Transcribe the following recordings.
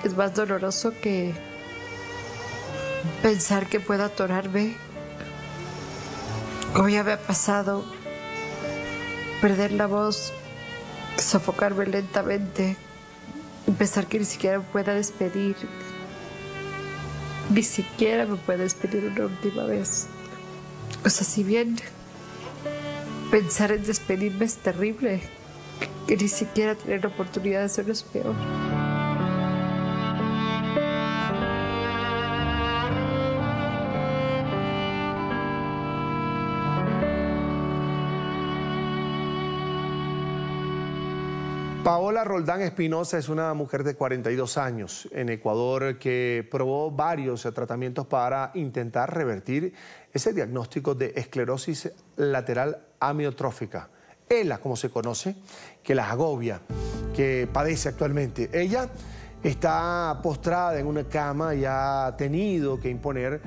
Es más doloroso que pensar que pueda atorarme, como ya me ha pasado, perder la voz, sofocarme lentamente, pensar que ni siquiera me pueda despedir, ni siquiera me pueda despedir una última vez. O sea, si bien pensar en despedirme es terrible, que ni siquiera tener la oportunidad de hacerlo es peor. Paola Roldán Espinosa es una mujer de 42 años en Ecuador que probó varios tratamientos para intentar revertir ese diagnóstico de esclerosis lateral amiotrófica. ELA, como se conoce, que las agobia, que padece actualmente. Ella está postrada en una cama y ha tenido que imponer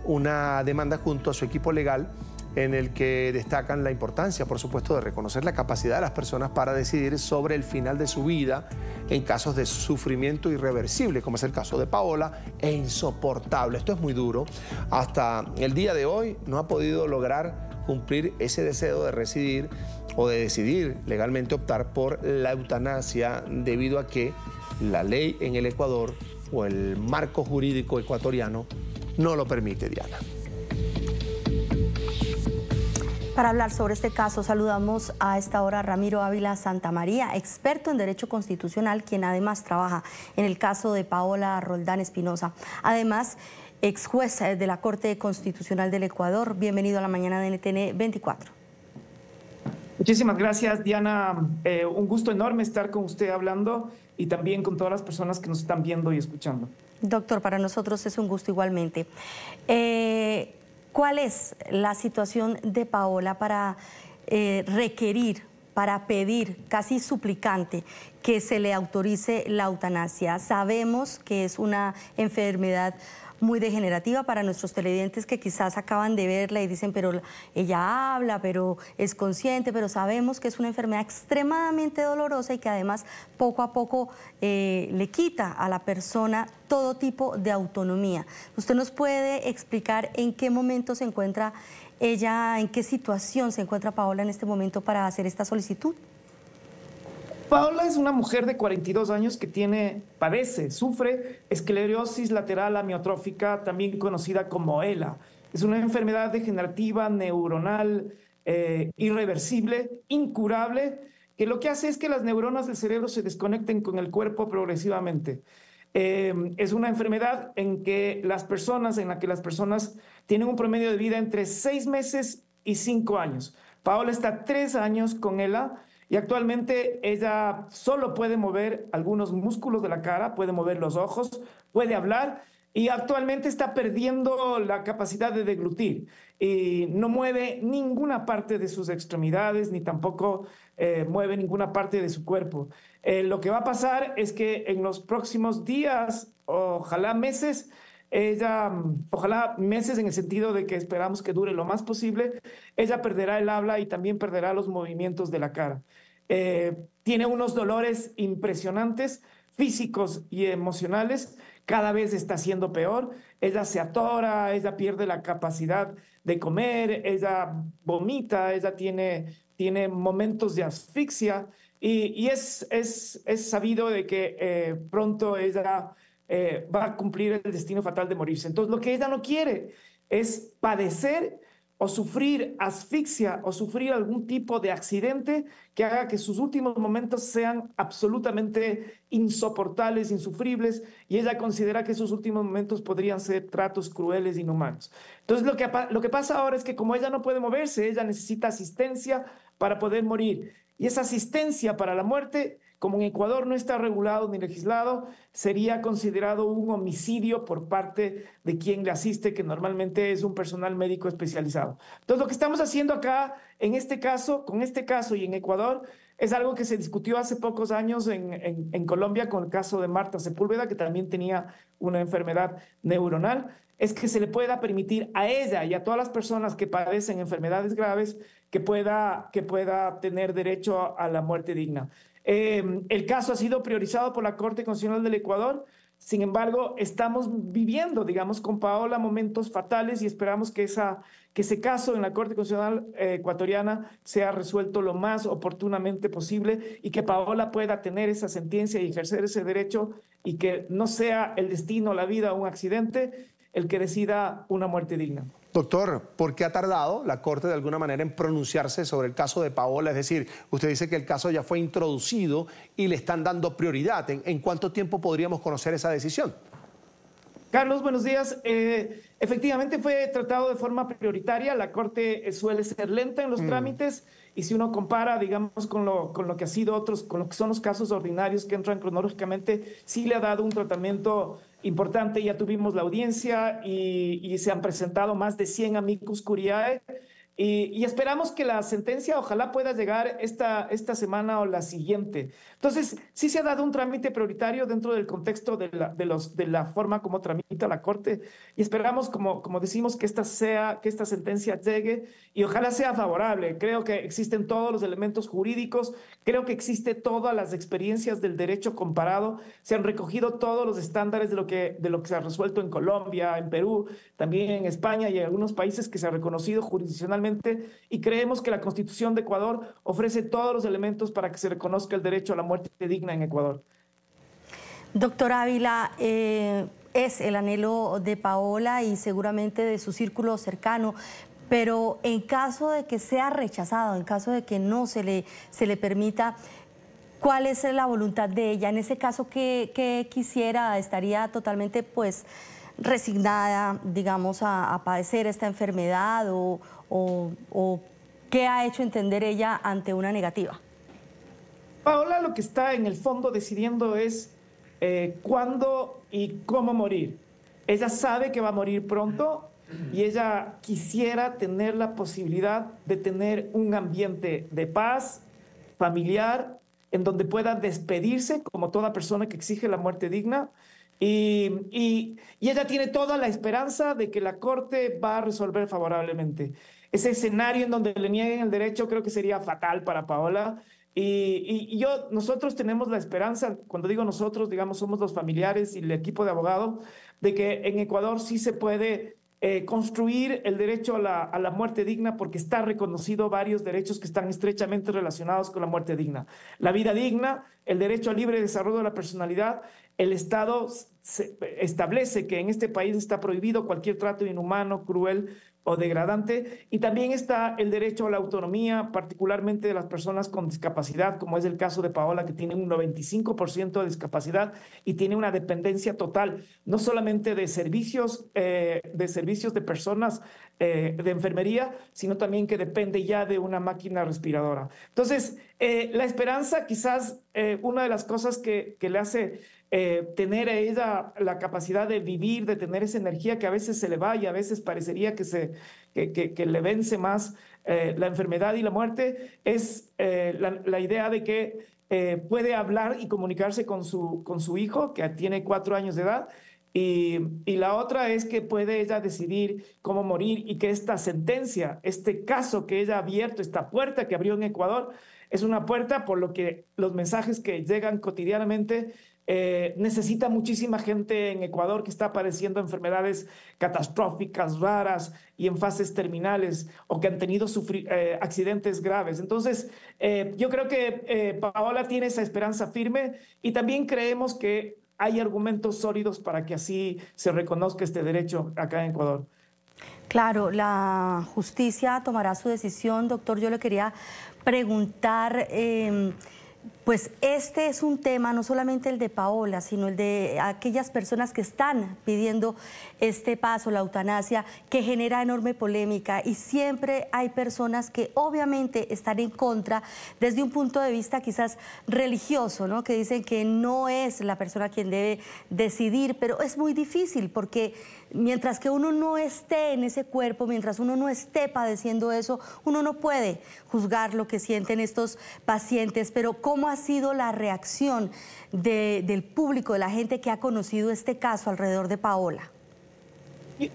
una demanda junto a su equipo legal en el que destacan la importancia, por supuesto, de reconocer la capacidad de las personas para decidir sobre el final de su vida en casos de sufrimiento irreversible, como es el caso de Paola, e insoportable. Esto es muy duro. Hasta el día de hoy no ha podido lograr cumplir ese deseo de residir o de decidir legalmente optar por la eutanasia debido a que la ley en el Ecuador o el marco jurídico ecuatoriano no lo permite, Diana. Para hablar sobre este caso, saludamos a esta hora a Ramiro Ávila Santamaría, experto en Derecho Constitucional, quien además trabaja en el caso de Paola Roldán Espinosa. Además, ex juez de la Corte Constitucional del Ecuador. Bienvenido a la mañana de NTN 24. Muchísimas gracias, Diana. Un gusto enorme estar con usted hablando y también con todas las personas que nos están viendo y escuchando. Doctor, para nosotros es un gusto igualmente. ¿Cuál es la situación de Paola para requerir, para pedir, casi suplicante, que se le autorice la eutanasia? Sabemos que es una enfermedad muy degenerativa para nuestros televidentes que quizás acaban de verla y dicen, pero ella habla, pero es consciente, pero sabemos que es una enfermedad extremadamente dolorosa y que además poco a poco le quita a la persona todo tipo de autonomía. ¿Usted nos puede explicar en qué momento se encuentra ella, en qué situación se encuentra Paola en este momento para hacer esta solicitud? Paola es una mujer de 42 años que sufre esclerosis lateral amiotrófica, también conocida como ELA. Es una enfermedad degenerativa neuronal irreversible, incurable, que lo que hace es que las neuronas del cerebro se desconecten con el cuerpo progresivamente. Es una enfermedad en la que las personas tienen un promedio de vida entre 6 meses y 5 años. Paola está 3 años con ELA. Y actualmente ella solo puede mover algunos músculos de la cara, puede mover los ojos, puede hablar y actualmente está perdiendo la capacidad de deglutir y no mueve ninguna parte de sus extremidades ni tampoco mueve ninguna parte de su cuerpo. Lo que va a pasar es que en los próximos días, ojalá meses en el sentido de que esperamos que dure lo más posible, ella perderá el habla y también perderá los movimientos de la cara. Tiene unos dolores impresionantes, físicos y emocionales, cada vez está siendo peor, ella se atora, ella pierde la capacidad de comer, ella vomita, ella tiene momentos de asfixia y es sabido de que pronto ella va a cumplir el destino fatal de morirse. Entonces, lo que ella no quiere es padecer o sufrir asfixia o sufrir algún tipo de accidente que haga que sus últimos momentos sean absolutamente insoportables, insufribles, y ella considera que esos últimos momentos podrían ser tratos crueles, inhumanos. Entonces, lo que pasa ahora es que como ella no puede moverse, ella necesita asistencia para poder morir. Y esa asistencia para la muerte, como en Ecuador no está regulado ni legislado, sería considerado un homicidio por parte de quien le asiste, que normalmente es un personal médico especializado. Entonces, lo que estamos haciendo acá, en este caso, con este caso y en Ecuador, es algo que se discutió hace pocos años en Colombia con el caso de Marta Sepúlveda, que también tenía una enfermedad neuronal, es que se le pueda permitir a ella y a todas las personas que padecen enfermedades graves que pueda tener derecho a la muerte digna. El caso ha sido priorizado por la Corte Constitucional del Ecuador. Sin embargo, estamos viviendo, digamos, con Paola momentos fatales y esperamos que ese caso en la Corte Constitucional ecuatoriana sea resuelto lo más oportunamente posible y que Paola pueda tener esa sentencia y ejercer ese derecho y que no sea el destino, la vida o un accidente el que decida una muerte digna. Doctor, ¿por qué ha tardado la Corte de alguna manera en pronunciarse sobre el caso de Paola? Es decir, usted dice que el caso ya fue introducido y le están dando prioridad. ¿En cuánto tiempo podríamos conocer esa decisión? Carlos, buenos días. Efectivamente fue tratado de forma prioritaria. La Corte suele ser lenta en los trámites y si uno compara, digamos, con lo que ha sido otros, con lo que son los casos ordinarios que entran cronológicamente, sí le ha dado un tratamiento importante. Ya tuvimos la audiencia y se han presentado más de 100 amicus curiae. Y esperamos que la sentencia ojalá pueda llegar esta semana o la siguiente. Entonces, sí se ha dado un trámite prioritario dentro del contexto de la forma como tramita la Corte y esperamos, como decimos, que esta sentencia llegue y ojalá sea favorable. Creo que existen todos los elementos jurídicos, creo que existe todas las experiencias del derecho comparado, se han recogido todos los estándares de lo que se ha resuelto en Colombia, en Perú, también en España y en algunos países que se ha reconocido jurisdiccionalmente y creemos que la Constitución de Ecuador ofrece todos los elementos para que se reconozca el derecho a la muerte digna en Ecuador. Doctor Ávila, es el anhelo de Paola y seguramente de su círculo cercano, pero en caso de que sea rechazado, en caso de que no se le permita, ¿cuál es la voluntad de ella? En ese caso, ¿qué quisiera? ¿Estaría totalmente, pues, resignada, digamos, a padecer esta enfermedad o qué ha hecho entender ella ante una negativa? Paola lo que está en el fondo decidiendo es cuándo y cómo morir. Ella sabe que va a morir pronto y ella quisiera tener la posibilidad de tener un ambiente de paz, familiar, en donde pueda despedirse como toda persona que exige la muerte digna. Y ella tiene toda la esperanza de que la Corte va a resolver favorablemente. Ese escenario en donde le nieguen el derecho creo que sería fatal para Paola. Nosotros tenemos la esperanza, cuando digo nosotros, digamos, somos los familiares y el equipo de abogados, de que en Ecuador sí se puede construir el derecho a la muerte digna porque está reconocido varios derechos que están estrechamente relacionados con la muerte digna. La vida digna, el derecho al libre desarrollo de la personalidad. El Estado establece que en este país está prohibido cualquier trato inhumano, cruel o degradante, y también está el derecho a la autonomía, particularmente de las personas con discapacidad, como es el caso de Paola, que tiene un 95% de discapacidad y tiene una dependencia total, no solamente de servicios de personas de enfermería, sino también que depende ya de una máquina respiradora. Entonces, la esperanza, quizás una de las cosas que le hace tener a ella la capacidad de vivir, de tener esa energía que a veces se le va y a veces parecería que le vence más la enfermedad y la muerte, es la idea de que puede hablar y comunicarse con su hijo, que tiene 4 años de edad, y la otra es que puede ella decidir cómo morir y que esta sentencia, este caso que ella ha abierto, esta puerta que abrió en Ecuador, es una puerta por lo que los mensajes que llegan cotidianamente necesita muchísima gente en Ecuador que está padeciendo enfermedades catastróficas, raras y en fases terminales o que han tenido accidentes graves. Entonces, yo creo que Paola tiene esa esperanza firme y también creemos que hay argumentos sólidos para que así se reconozca este derecho acá en Ecuador. Claro, la justicia tomará su decisión. Doctor, yo le quería preguntar, pues este es un tema, no solamente el de Paola, sino el de aquellas personas que están pidiendo este paso, la eutanasia, que genera enorme polémica y siempre hay personas que obviamente están en contra desde un punto de vista quizás religioso, ¿no? Que dicen que no es la persona quien debe decidir, pero es muy difícil porque mientras que uno no esté en ese cuerpo, mientras uno no esté padeciendo eso, uno no puede juzgar lo que sienten estos pacientes. Pero ¿cómo ha sido la reacción del público, de la gente que ha conocido este caso alrededor de Paola?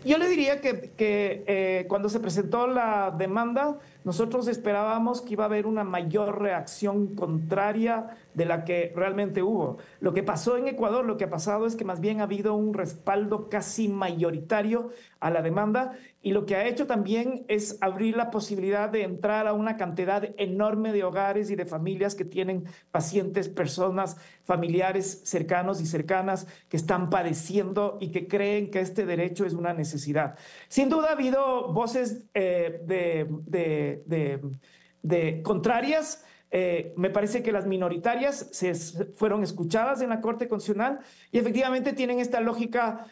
Yo le diría que cuando se presentó la demanda, nosotros esperábamos que iba a haber una mayor reacción contraria de la que realmente hubo. Lo que pasó en Ecuador, lo que ha pasado es que más bien ha habido un respaldo casi mayoritario a la demanda, y lo que ha hecho también es abrir la posibilidad de entrar a una cantidad enorme de hogares y de familias que tienen pacientes, personas, familiares cercanos y cercanas que están padeciendo y que creen que este derecho es una necesidad. Sin duda ha habido voces de contrarias. Me parece que las minoritarias fueron escuchadas en la Corte Constitucional y efectivamente tienen esta lógica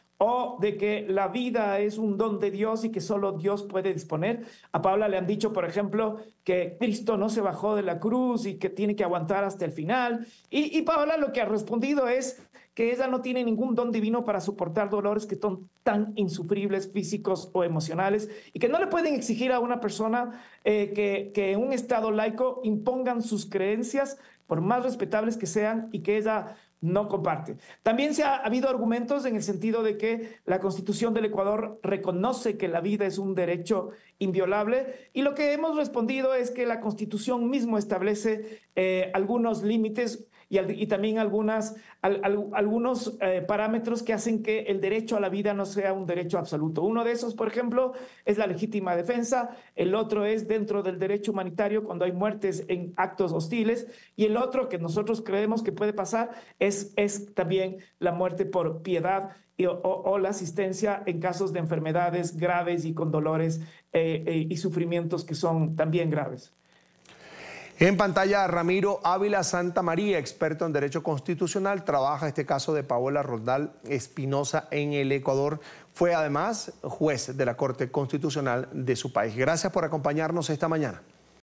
de que la vida es un don de Dios y que solo Dios puede disponer. A Paola le han dicho, por ejemplo, que Cristo no se bajó de la cruz y que tiene que aguantar hasta el final. Y Paola lo que ha respondido es que ella no tiene ningún don divino para soportar dolores que son tan insufribles, físicos o emocionales, y que no le pueden exigir a una persona que en un Estado laico impongan sus creencias, por más respetables que sean, y que ella no comparte. También ha habido argumentos en el sentido de que la Constitución del Ecuador reconoce que la vida es un derecho inviolable, y lo que hemos respondido es que la Constitución mismo establece algunos límites y también algunos parámetros que hacen que el derecho a la vida no sea un derecho absoluto. Uno de esos, por ejemplo, es la legítima defensa. El otro es dentro del derecho humanitario cuando hay muertes en actos hostiles. Y el otro que nosotros creemos que puede pasar es también la muerte por piedad o la asistencia en casos de enfermedades graves y con dolores y sufrimientos que son también graves. En pantalla, Ramiro Ávila Santamaría, experto en Derecho Constitucional, trabaja este caso de Paola Roldán Espinosa en el Ecuador. Fue además juez de la Corte Constitucional de su país. Gracias por acompañarnos esta mañana.